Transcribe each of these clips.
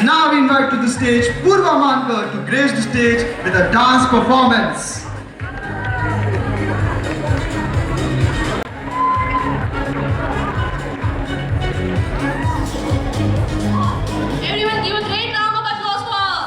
Now we invite to the stage Purva Mankar to grace the stage with a dance performance. Everyone give a great round of applause for her.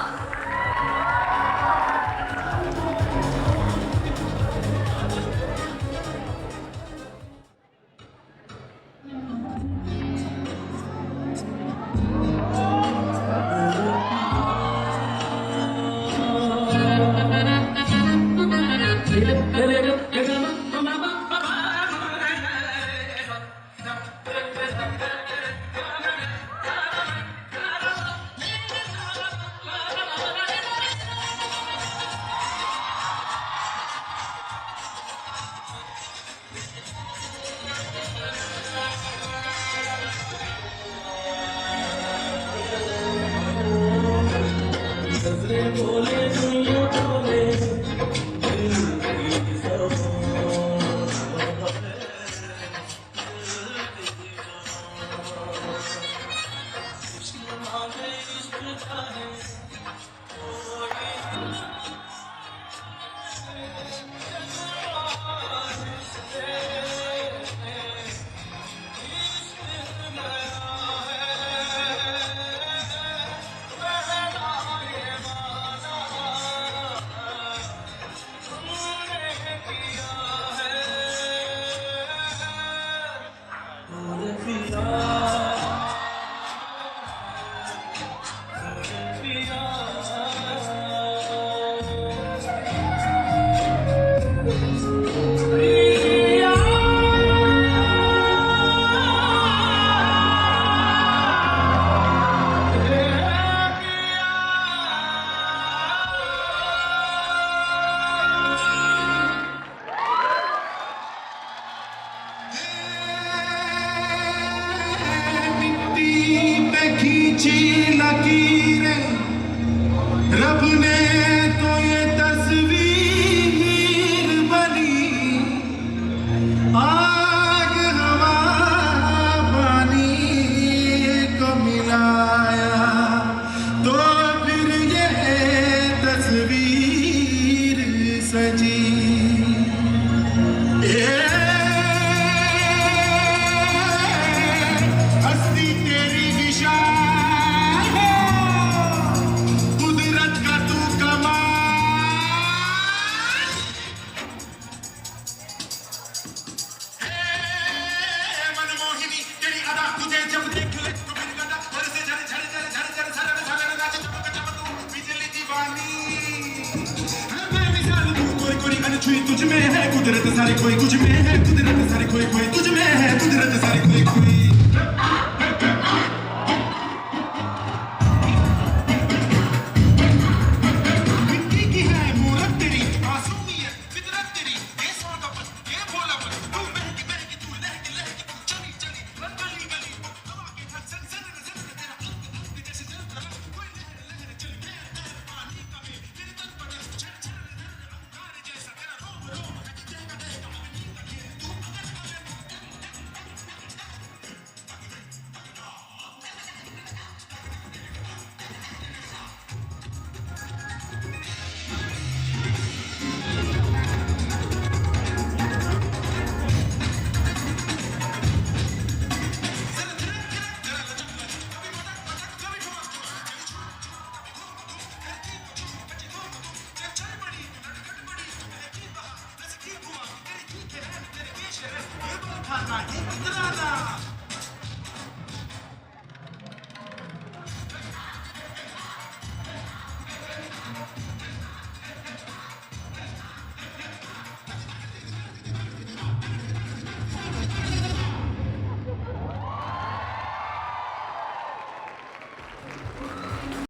लकीरें रब ने तो ये तस्वीर बनी आग हवा पानी को मिलाया तो फिर ये तस्वीर सजी हस्ती तेरी विशाल है कुदरत का तू कमाल मनमोहिनी तेरी अदा तुझे जब देख ले तो बिन गदा घर से झड़ झड़ झड़ झड़ झड़ झड़ झड़ नाच चमक चमक तू बिजली दीवानी मैं मिसाल तू कोई कोई अनछुई तुझ में है कुदरत सारी खोई तुझ में है कुदरत सारी खोई खोई तुझ में है कुदरत सारी खोई खोई